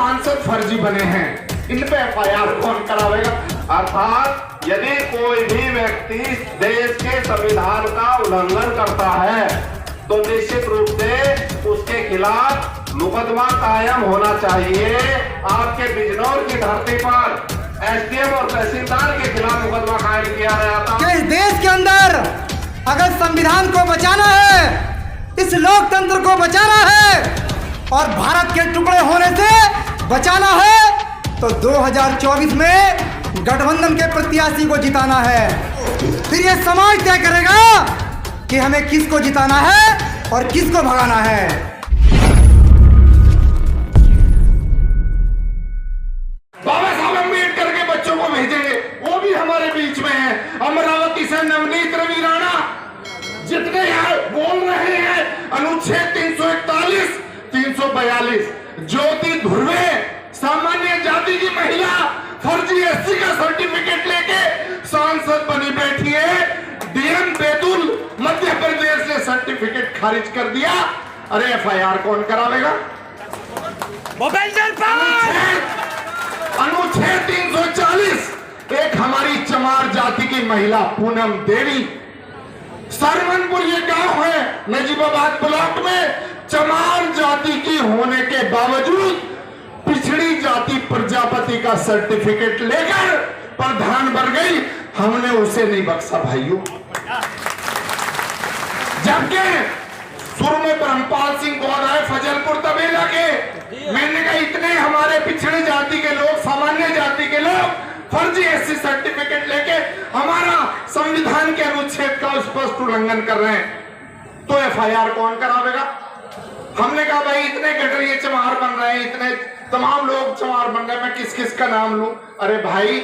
सांसद फर्जी बने हैं, इन पे एफआईआर कौन करावेगा? अर्थात यदि कोई भी व्यक्ति देश के संविधान का उल्लंघन करता है तो निश्चित रूप से उसके खिलाफ मुकदमा कायम होना चाहिए। आपके बिजनौर की धरती पर एसडीएम और तहसीलदार के खिलाफ मुकदमा कायम किया गया था। कि इस देश के अंदर अगर संविधान को बचाना है, इस लोकतंत्र को बचाना है और भारत के टुकड़े होने से बचाना है तो 2024 में गठबंधन के प्रत्याशी को जिताना है। फिर ये समाज तय करेगा कि हमें किसको जिताना है और किसको भगाना है। बाबा साहब अम्बेडकर के बच्चों को भेजेंगे, वो भी हमारे बीच में है। अमरावती से नवनीत रवि राणा जितने यहाँ बोल रहे हैं अनुच्छेद 341, 342, ज्योति धुर्वे सामान्य जाति की महिला फर्जी एससी का सर्टिफिकेट लेके सांसद बनी बैठी है। डीएम बेतुल मध्य प्रदेश ने सर्टिफिकेट खारिज कर दिया। अरे एफआईआर कौन करावेगा? अनुच्छेद 340, एक हमारी चमार जाति की महिला पूनम देवी, सरवनपुर ये गांव है नजीबाबाद ब्लॉक में, चमार जाति की होने के बावजूद पिछड़ी जाति प्रजापति का सर्टिफिकेट लेकर प्रधान बन गई। हमने उसे नहीं बख्शा भाइयों। जबकि शुरू में ब्रह्मपाल सिंह गौर आए फजलपुर तबेला के, मैंने कहा इतने हमारे पिछड़ी जाति के लोग, सामान्य जाति के लोग फर्जी एससी सर्टिफिकेट लेके हमारा संविधान के अनुच्छेद का स्पष्ट उल्लंघन कर रहे हैं, तो एफआईआर कौन करावेगा? हमने कहा भाई इतने गठरिए चमार बन रहे हैं, इतने तमाम लोग चमार बन रहे हैं, मैं किस किस का नाम लूं? अरे भाई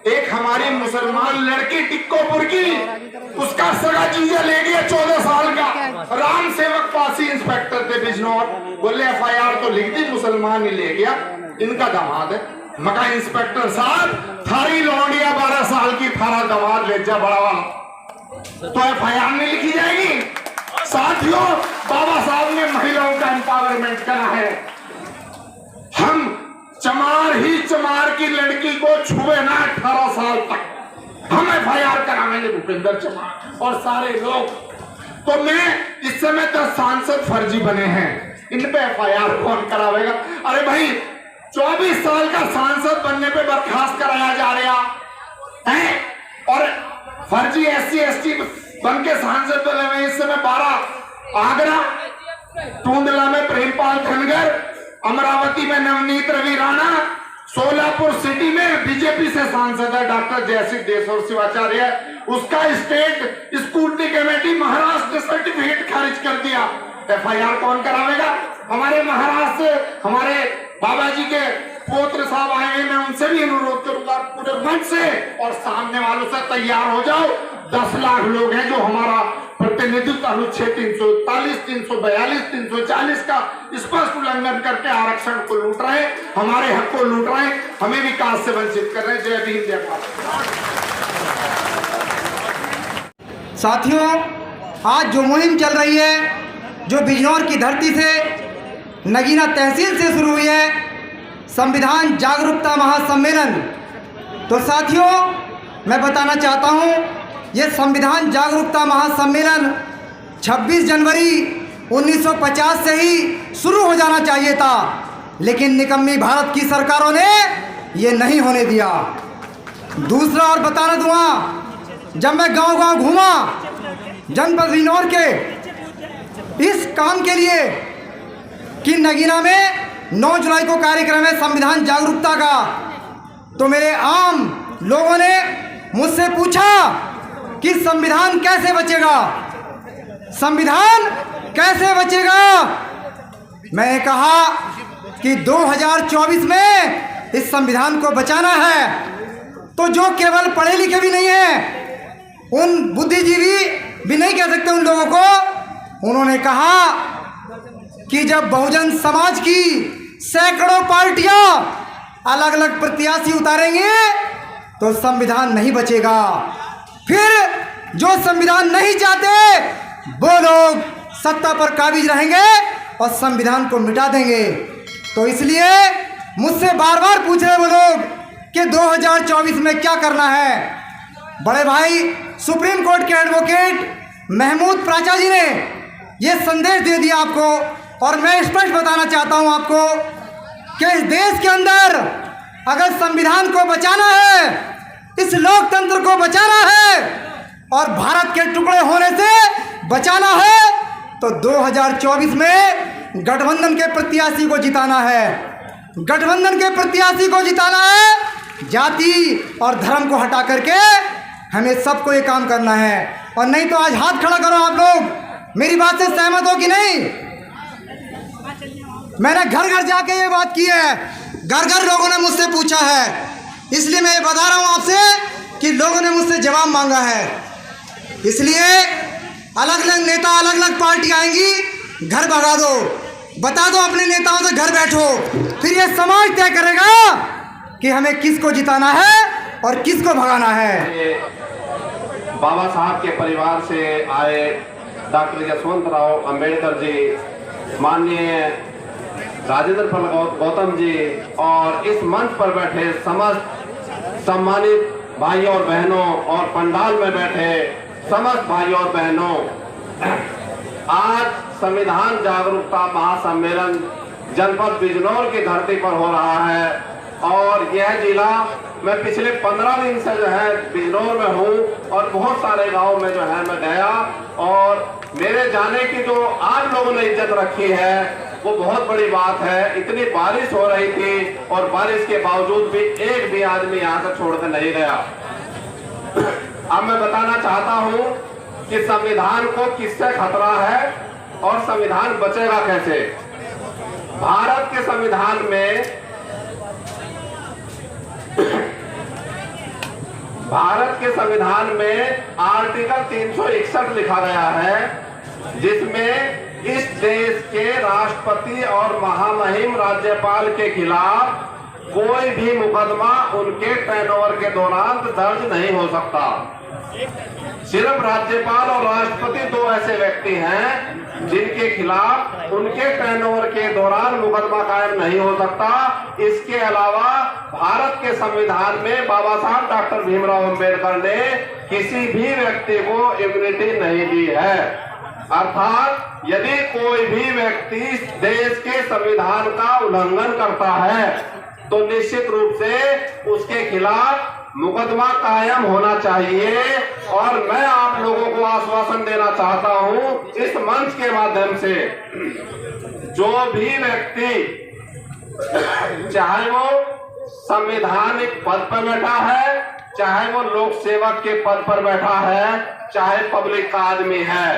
एक हमारी मुसलमान लड़की टिक्कोपुर की, उसका सगा जीजा ले गया 14 साल का, राम सेवक पासी इंस्पेक्टर थे बिजनौर, बोले एफआईआर तो लिख दी, मुसलमान ही ले गया, इनका दामाद है। मका इंस्पेक्टर साहब थारी लौंडिया 12 साल की, थारा दामाद ले जा बड़ा वाला, तो एफआईआर नहीं लिखी जाएगी? साथियों, बाबा साहब ने महिलाओं का एम्पावरमेंट करा है। हम चमार ही चमार की लड़की को छुए ना 18 साल तक, हम एफआईआर कराएंगे भूपेंद्र चमार और सारे लोग। तो मैं इस समय 10 सांसद फर्जी बने हैं, इन पे एफआईआर कौन करावेगा? अरे भाई 24 साल का सांसद बनने पे बर्खास्त कराया जा रहा है और फर्जी एससी एसटी बन के सांसद बने हुए इस समय 12 आगरा, टूंडला में प्रेमपाल धनगर, अमरावती में नवनीत रवि राणा, सोलापुर सिटी में बीजेपी से सांसद है डॉक्टर जयसिंह देशोर शिवाचार्य, उसका स्टेट स्कूटनी कमेटी महाराष्ट्र ने सर्टिफिकेट खारिज कर दिया। एफआईआर कौन करावेगा? हमारे महाराष्ट्र से हमारे बाबा जी के पोत्र साहब आए हैं, मैं उनसे भी अनुरोध करूंगा पूरे मन से और सामने वालों से तैयार हो जाओ। 10 लाख लोग हैं जो हमारा प्रतिनिधित्व अनुच्छेद 341, 342, 340 का स्पष्ट उल्लंघन करके आरक्षण को लूट रहे हैं, हमारे हक को लूट रहे हैं, हमें विकास से वंचित कर रहे हैं। जय भीम जय भारत। साथियों, आज जो मुहिम चल रही है, जो बिजनौर की धरती से नगीना तहसील से शुरू हुई है, संविधान जागरूकता महासम्मेलन, तो साथियों मैं बताना चाहता हूं, ये संविधान जागरूकता महासम्मेलन 26 जनवरी 1950 से ही शुरू हो जाना चाहिए था, लेकिन निकम्मी भारत की सरकारों ने ये नहीं होने दिया। दूसरा और बताना दूंगा, जब मैं गांव-गांव घूमा जनपद बिजनौर के इस काम के लिए कि नगीना में 9 जुलाई को कार्यक्रम है संविधान जागरूकता का, तो मेरे आम लोगों ने मुझसे पूछा कि संविधान कैसे बचेगा, संविधान कैसे बचेगा। मैंने कहा कि 2024 में इस संविधान को बचाना है, तो जो केवल पढ़े लिखे भी नहीं हैं, उन बुद्धिजीवी भी नहीं कह सकते उन लोगों को, उन्होंने कहा कि जब बहुजन समाज की सैकड़ों पार्टियां अलग अलग प्रत्याशी उतारेंगे तो संविधान नहीं बचेगा। फिर जो संविधान नहीं चाहते वो लोग सत्ता पर काबिज रहेंगे और संविधान को मिटा देंगे। तो इसलिए मुझसे बार बार पूछ रहे वो लोग कि 2024 में क्या करना है। बड़े भाई सुप्रीम कोर्ट के एडवोकेट महमूद प्राचा जी ने ये संदेश दे दिया आपको, और मैं स्पष्ट बताना चाहता हूँ आपको कि इस देश के अंदर अगर संविधान को बचाना है, इस लोकतंत्र को बचाना है और भारत के टुकड़े होने से बचाना है, तो 2024 में गठबंधन के प्रत्याशी को जिताना है। गठबंधन के प्रत्याशी को जिताना है। जाति और धर्म को हटा करके हमें सबको ये काम करना है। और नहीं तो आज हाथ खड़ा करो आप लोग। मेरी बात से सहमत हो कि नहीं? मैंने घर घर जाके ये बात की है, घर घर लोगों ने मुझसे पूछा है, इसलिए मैं ये बता रहा हूँ आपसे कि लोगों ने मुझसे जवाब मांगा है। इसलिए अलग अलग नेता, अलग अलग पार्टी आएंगी, घर भगा दो, बता दो अपने नेताओं से घर बैठो, फिर ये समाज तय करेगा कि हमें किसको जिताना है और किसको भगाना है। बाबा साहब के परिवार से आए डॉक्टर यशवंतराव अंबेडकर जी, माननीय राजेंद्र प्रसाद गौतम जी और इस मंच पर बैठे समस्त सम्मानित भाइयों और बहनों और पंडाल में बैठे समस्त भाइयों और बहनों, आज संविधान जागरूकता महासम्मेलन जनपद बिजनौर की धरती पर हो रहा है। और यह जिला मैं पिछले 15 दिन से जो है बिजनौर में हूँ और बहुत सारे गांव में जो है मैं गया, और मेरे जाने की जो आज लोगों ने इज्जत रखी है वो बहुत बड़ी बात है। इतनी बारिश हो रही थी और बारिश के बावजूद भी एक भी आदमी यहाँ से छोड़कर नहीं गया। अब मैं बताना चाहता हूँ कि संविधान को किससे खतरा है और संविधान बचेगा कैसे। भारत के संविधान में आर्टिकल 361 लिखा गया है, जिसमें इस देश के राष्ट्रपति और महामहिम राज्यपाल के खिलाफ कोई भी मुकदमा उनके टर्नओवर के दौरान दर्ज नहीं हो सकता। सिर्फ राज्यपाल और राष्ट्रपति दो ऐसे व्यक्ति हैं जिनके खिलाफ उनके टर्नओवर के दौरान मुकदमा कायम नहीं हो सकता। इसके अलावा भारत के संविधान में बाबा साहब डॉक्टर भीमराव अंबेडकर ने किसी भी व्यक्ति को इम्यूनिटी नहीं दी है। अर्थात यदि कोई भी व्यक्ति देश के संविधान का उल्लंघन करता है तो निश्चित रूप से उसके खिलाफ मुकदमा कायम होना चाहिए। और मैं आप लोगों को आश्वासन देना चाहता हूं इस मंच के माध्यम से, जो भी व्यक्ति चाहे वो संवैधानिक पद पर बैठा है, चाहे वो लोक सेवक के पद पर बैठा है, चाहे पब्लिक का आदमी है,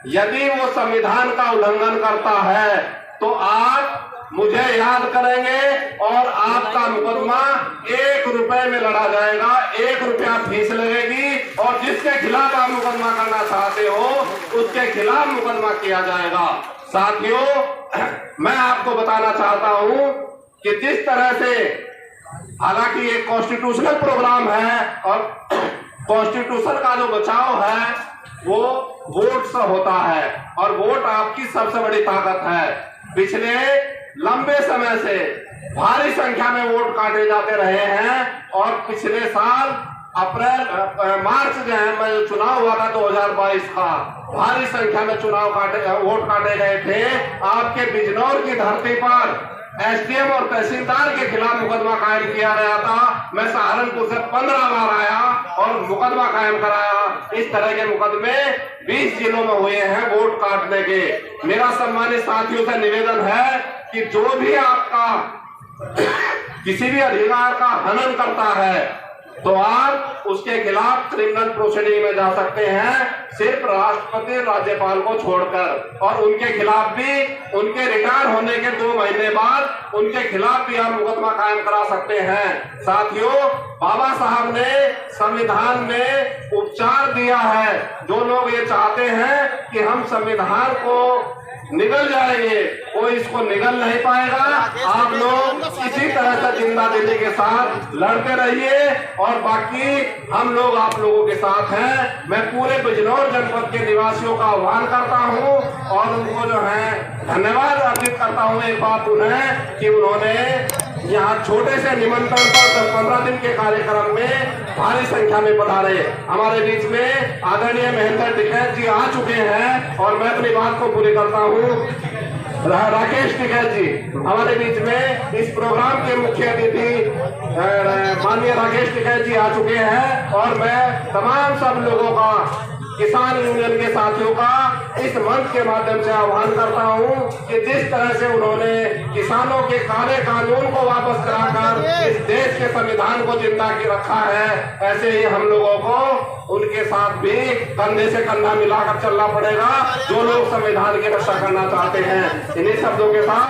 यदि वो संविधान का उल्लंघन करता है तो आप मुझे याद करेंगे और आपका मुकदमा 1 रुपए में लड़ा जाएगा। 1 रुपया फीस लगेगी और जिसके खिलाफ आप मुकदमा करना चाहते हो उसके खिलाफ मुकदमा किया जाएगा। साथियों, मैं आपको बताना चाहता हूं कि जिस तरह से, हालांकि ये कॉन्स्टिट्यूशनल प्रोग्राम है और कॉन्स्टिट्यूशन का जो बचाव है वो वोट से होता है और वोट आपकी सबसे बड़ी ताकत है। पिछले लंबे समय से भारी संख्या में वोट काटे जाते रहे हैं और पिछले साल मार्च जो है चुनाव हुआ था 2022 का, भारी संख्या में वोट काटे गए थे। आपके बिजनौर की धरती पर एसडीएम और तहसीलदार के खिलाफ मुकदमा कायम किया गया था। मैं सहारनपुर से 15 बार आया और मुकदमा कायम कराया। इस तरह के मुकदमे 20 जिलों में हुए हैं वोट काटने के। मेरा सम्मानित साथियों से निवेदन है कि जो भी आपका किसी भी अधिकार का हनन करता है तो आप उसके खिलाफ क्रिमिनल प्रोसीडिंग में जा सकते हैं, सिर्फ राष्ट्रपति राज्यपाल को छोड़कर। और उनके खिलाफ भी उनके रिटायर होने के 2 महीने बाद उनके खिलाफ भी आप मुकदमा कायम करा सकते हैं। साथियों, बाबा साहब ने संविधान में उपचार दिया है। जो लोग ये चाहते हैं कि हम संविधान को निगल जाएंगे, कोई इसको निगल नहीं पाएगा। आप लोग इसी तरह से जिंदा दिली के साथ लड़ते रहिए और बाकी हम लोग आप लोगों के साथ हैं। मैं पूरे बिजनौर जनपद के निवासियों का आह्वान करता हूं और उनको जो है धन्यवाद अर्पित करता हूं एक बात उन्हें कि उन्होंने यहाँ छोटे से निमंत्रण पर 10-15 दिन के कार्यक्रम में भारी संख्या में पधारे। हमारे बीच में आदरणीय महेंद्र टिकैत जी आ चुके हैं और मैं अपनी बात को पूरी करता हूँ। राकेश टिकैत जी हमारे बीच में इस प्रोग्राम के मुख्य अतिथि माननीय राकेश टिकैत जी आ चुके हैं और मैं तमाम सब लोगों का, किसान यूनियन के साथियों का इस मंच के माध्यम से आह्वान करता हूं कि जिस तरह से उन्होंने किसानों के काले कानून को वापस कराकर इस देश के संविधान को जिंदा की रखा है, ऐसे ही हम लोगों को उनके साथ भी कंधे से कंधा मिलाकर चलना पड़ेगा, जो लोग संविधान की रक्षा करना चाहते हैं। इन्हीं शब्दों के साथ